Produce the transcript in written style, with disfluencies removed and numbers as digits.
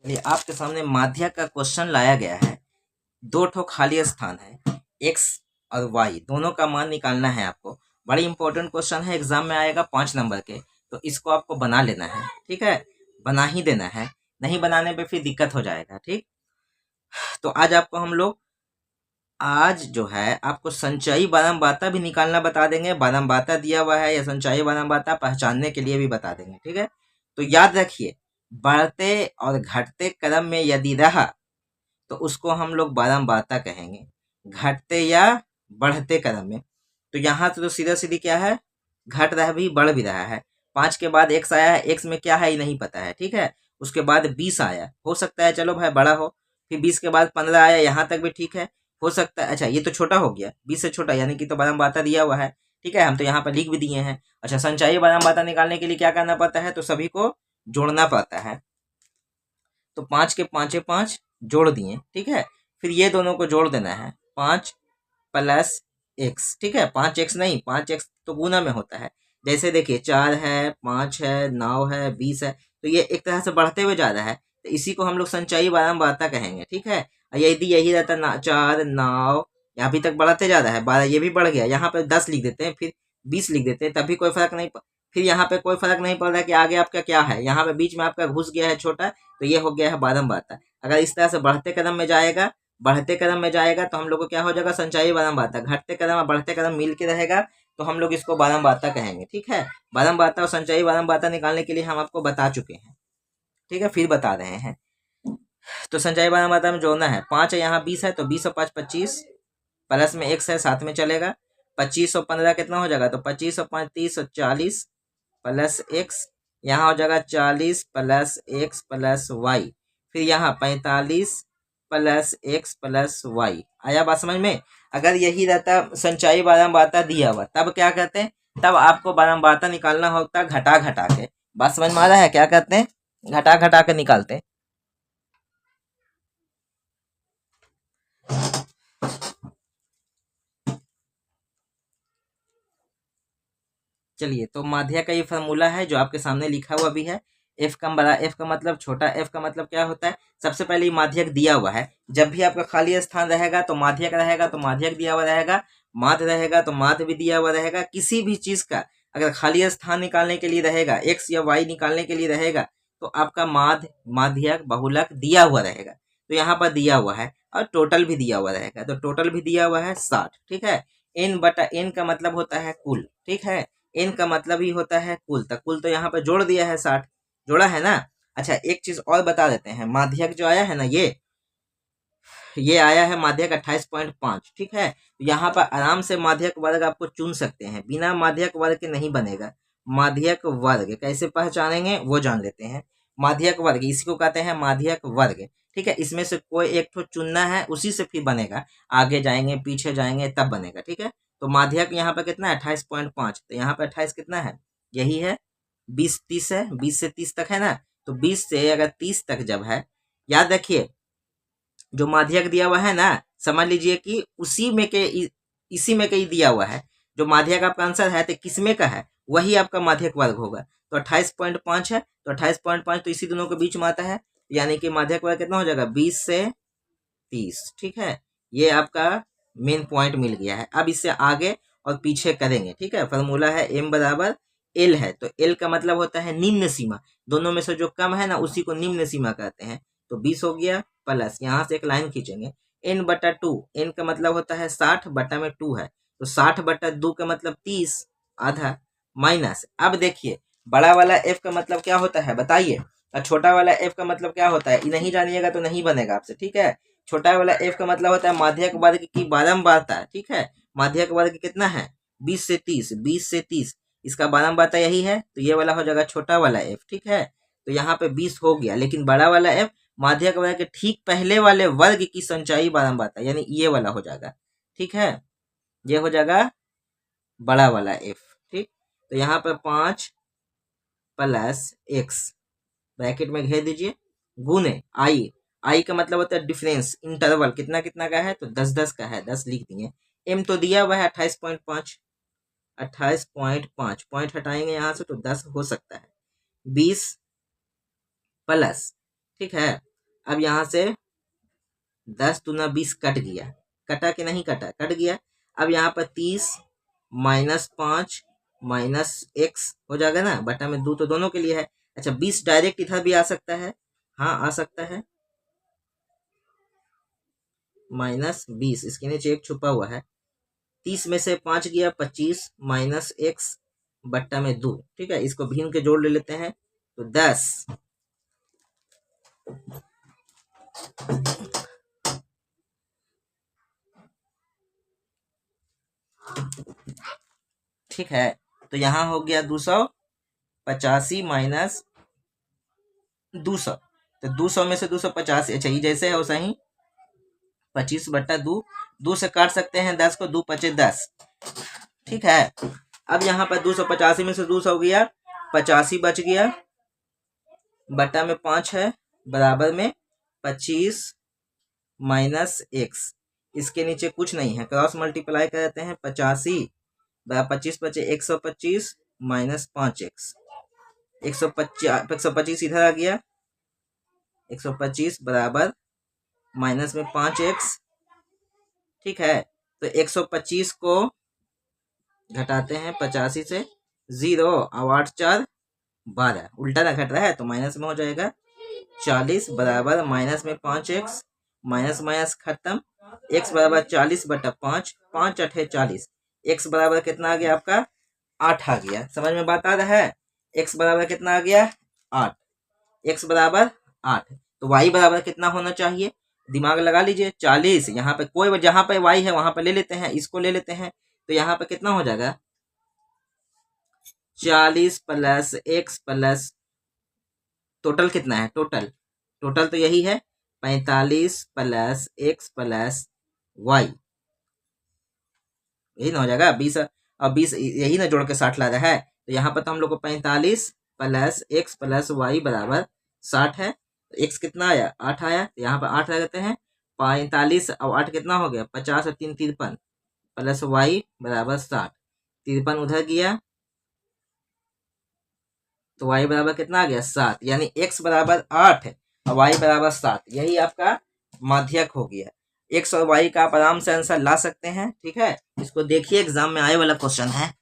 चलिए आपके सामने माध्य का क्वेश्चन लाया गया है। दो ठो खाली स्थान है, एक्स और वाई दोनों का मान निकालना है आपको। बड़ी इंपॉर्टेंट क्वेश्चन है, एग्जाम में आएगा 5 नंबर के, तो इसको आपको बना लेना है। ठीक है, बना ही देना है, नहीं बनाने पे फिर दिक्कत हो जाएगा। ठीक, तो आज आपको हम लोग आज जो है आपको संचयी बारंबारता भी निकालना बता देंगे। बारंबारता दिया हुआ है या संचयी बारंबारता पहचानने के लिए भी बता देंगे। ठीक है, तो याद रखिए, बढ़ते और घटते क्रम में यदि रहा तो उसको हम लोग बारंबारता कहेंगे, घटते या बढ़ते क्रम में। तो यहाँ से तो सीधा सीधी क्या है, घट रहा भी बढ़ भी रहा है। 5 के बाद एक्स आया है, एक्स में क्या है ये नहीं पता है। ठीक है, उसके बाद 20 आया, हो सकता है चलो भाई बड़ा हो। फिर 20 के बाद 15 आया, यहाँ तक भी ठीक है, हो सकता है। अच्छा ये तो छोटा हो गया, 20 से छोटा, यानी कि तो बारंबारता दिया हुआ है। ठीक है, हम तो यहाँ पर लिख भी दिए हैं। अच्छा, संचयी बारंबारता निकालने के लिए क्या करना पड़ता है, तो सभी को जोड़ना पड़ता है। तो 5 के पाँचे 5 जोड़ दिए। ठीक है, फिर ये दोनों को जोड़ देना है, 5 प्लस एक्स। ठीक है, 5x नहीं, 5x तो गुना में होता है। जैसे देखिए 4 है, 5 है, 9 है, 20 है, तो ये एक तरह से बढ़ते हुए जा रहा है, तो इसी को हम लोग संचयी बारंबारता कहेंगे। ठीक है, और यदि यही रहता ना 4 9, यहाँ अभी तक बढ़ते जा रहा है, 12 ये भी बढ़ गया, यहाँ पे 10 लिख देते हैं, फिर 20 लिख देते हैं, तभी कोई फर्क नहीं फिर यहाँ पे कोई फर्क नहीं पड़ रहा है कि आगे आपका क्या है, यहाँ पे बीच में आपका घुस गया है छोटा, तो ये हो गया है बारंबारता। अगर इस तरह से बढ़ते कदम में जाएगा, बढ़ते कदम में जाएगा तो हम लोग को क्या हो जाएगा, संचयी बारंबारता। घटते कदम और बढ़ते कदम मिल के रहेगा तो हम लोग इसको बारंबारता कहेंगे। ठीक है, बारंबारता और संचयी बारंबारता निकालने के लिए हम आपको बता चुके हैं। ठीक है, फिर बता रहे हैं। तो संचयी बारंबारता में जोड़ना है, 5 है यहाँ 20 है, तो 20 और 5 25, प्लस में एक्स है साथ में चलेगा, 25 और 15 कितना हो जाएगा, तो 25 और 5 30 और 40 प्लस एक्स, यहाँ हो जाएगा 40 प्लस एक्स प्लस वाई, फिर यहाँ 45 प्लस एक्स प्लस वाई। आया बात समझ में। अगर यही रहता संचयी बारंबारता दिया हुआ, तब क्या कहते हैं, तब आपको बारंबारता निकालना होता घटा घटा के। बात समझ में आ रहा है, क्या कहते हैं, घटा घटा के निकालते हैं। चलिए, तो माध्य का ये फार्मूला है जो आपके सामने लिखा हुआ भी है। एफ कम बड़ा, एफ का मतलब छोटा, एफ का मतलब क्या होता है, सबसे पहले माध्यक दिया हुआ है। जब भी आपका खाली स्थान रहेगा तो माध्यक रहेगा, तो माध्यक दिया हुआ रहेगा। माध्य रहेगा तो माध्य भी दिया हुआ रहेगा। किसी भी चीज का अगर खाली स्थान निकालने के लिए रहेगा, एक्स या वाई निकालने के लिए रहेगा, तो आपका माध्य माध्यक बहुलक दिया हुआ रहेगा। तो यहाँ पर दिया हुआ है और टोटल भी दिया हुआ रहेगा, तो टोटल भी दिया हुआ है 60। ठीक है, एन बटा एन का मतलब होता है कुल। ठीक है, एन का मतलब ही होता है कुल, तो कुल तो यहाँ पे जोड़ दिया है 60, जोड़ा है ना। अच्छा एक चीज और बता देते हैं, माध्यक जो आया है ना, ये आया है माध्यक 28.5। ठीक है, तो यहाँ पर आराम से माध्यक वर्ग आपको चुन सकते हैं, बिना माध्यक वर्ग के नहीं बनेगा। माध्यक वर्ग कैसे पहचानेंगे वो जान लेते हैं। माध्यक वर्ग इसी को कहते हैं माध्यक वर्ग। ठीक है, इसमें से कोई एक तो चुनना है, उसी से फिर बनेगा, आगे जाएंगे पीछे जाएंगे तब बनेगा। ठीक है, तो माध्यक यहाँ पे कितना है 28.5, तो यहाँ पे 28 कितना है, यही है, 20 30 है, 20 से 30 तक है ना, तो 20 से अगर 30 तक जब है, याद रखिए जो माध्यक दिया हुआ है ना, समझ लीजिए कि उसी में के इसी में के ही दिया हुआ है। जो माध्यक आपका आंसर है तो किसमें का है, वही आपका माध्यक वर्ग होगा। तो 28.5 है, तो 28.5 तो इसी दोनों के बीच में आता है, यानी कि माध्यक वर्ग कितना हो जाएगा 20 से 30। ठीक है, ये आपका मेन पॉइंट मिल गया है। अब इससे आगे और पीछे करेंगे। ठीक है, फॉर्मूला है एम बराबर एल है, तो एल का मतलब होता है निम्न सीमा, दोनों में से जो कम है ना उसी को निम्न सीमा कहते हैं। तो 20 हो गया, प्लस यहाँ से एक लाइन खींचेंगे, एन बटा 2, एन का मतलब होता है 60 बटा में 2 है, तो 60 बटा 2 का मतलब 30 आधा, माइनस। अब देखिए बड़ा वाला एफ का मतलब क्या होता है बताइए, और छोटा वाला एफ का मतलब क्या होता है, नहीं जानिएगा तो नहीं बनेगा आपसे। ठीक है, छोटा वाला एफ का मतलब होता है माध्यक वर्ग की बारंबारता। ठीक है, माध्यक वर्ग कितना है 20 से 30, 20 से 30, इसका बारंबारता यही है, तो ये वाला हो जाएगा छोटा वाला एफ। ठीक है, तो यहाँ पे 20 हो गया, लेकिन बड़ा वाला एफ माध्यक वर्ग के ठीक पहले वाले वर्ग की संचयी बारंबारता, यानी ये वाला हो जाएगा। ठीक है, ये हो जाएगा बड़ा वाला एफ। ठीक, तो यहाँ पे 5 प्लस एक्स ब्रैकेट में घेर दीजिए, गुने आई, आई का मतलब होता है डिफरेंस, इंटरवल कितना कितना का है, तो 10 10 का है, 10 लिख दिए। एम तो दिया हुआ है 28.5, 28.5 पॉइंट हटाएंगे यहाँ से तो 10 हो सकता है, 20 प्लस, ठीक है, अब यहाँ से 10 दूना 20 कट गया, कटा कि नहीं कटा, कट गया। अब यहाँ पर 30 माइनस 5 माइनस एक्स हो जाएगा ना, बटा में 2 तो दोनों के लिए है। अच्छा 20 डायरेक्ट इधर भी आ सकता है, हाँ आ सकता है, माइनस 20 इसके नीचे एक छुपा हुआ है। 30 में से 5 गया 25 माइनस एक्स बट्टा में 2, ठीक है, इसको भीन के जोड़ ले लेते हैं तो 10। ठीक है, तो यहाँ हो गया 285 माइनस 200, तो 200 में से 285, अच्छा ये जैसे है वैसा ही 25 बट्टा 2, 2 से काट सकते हैं 10 को, 2 पचे 10, ठीक है। अब यहाँ पर 285 में से 200 हो गया, 85 बच गया, बटा में 5 है, बराबर में 25 माइनस एक्स, इसके नीचे कुछ नहीं है, क्रॉस मल्टीप्लाई करते हैं, 85 बराबर 25 बचे 125 माइनस 5x, 125 इधर आ गया, 125 बराबर माइनस में 5x, ठीक है। तो 125 को घटाते हैं 85 से, 0 और 8 4 12, उल्टा ना घट रहा है तो माइनस में हो जाएगा, 40 बराबर माइनस में 5x, माइनस माइनस खत्म, x बराबर 40 बटा 5, 5 8 40, x बराबर कितना आ गया आपका 8 आ गया। समझ में बात आ रहा है, x बराबर कितना आ गया 8, x बराबर 8, तो y बराबर कितना होना चाहिए, दिमाग लगा लीजिए, 40, यहाँ पे कोई जहां पे y है वहां पे ले लेते हैं, इसको ले लेते हैं, तो यहाँ पे कितना हो जाएगा 40 प्लस x प्लस टोटल कितना है, टोटल तो यही है 45 प्लस x प्लस y, यही ना हो जाएगा 20, और 20 यही ना जोड़ के 60 ला रहा है, तो यहाँ पर तो हम लोग को 45 प्लस x प्लस y बराबर 60 है, तो x कितना आया 8 आया, तो यहाँ पर 8 लगाते हैं, 45 और 8 कितना हो गया 50 और 3 53 प्लस y बराबर 60, 53 उधर गया तो y बराबर कितना आ गया 7, यानी x बराबर 8 और y बराबर 7, यही आपका माध्यक हो गया। x और y का आप आराम से आंसर ला सकते हैं, ठीक है, इसको देखिए एग्जाम में आए वाला क्वेश्चन है।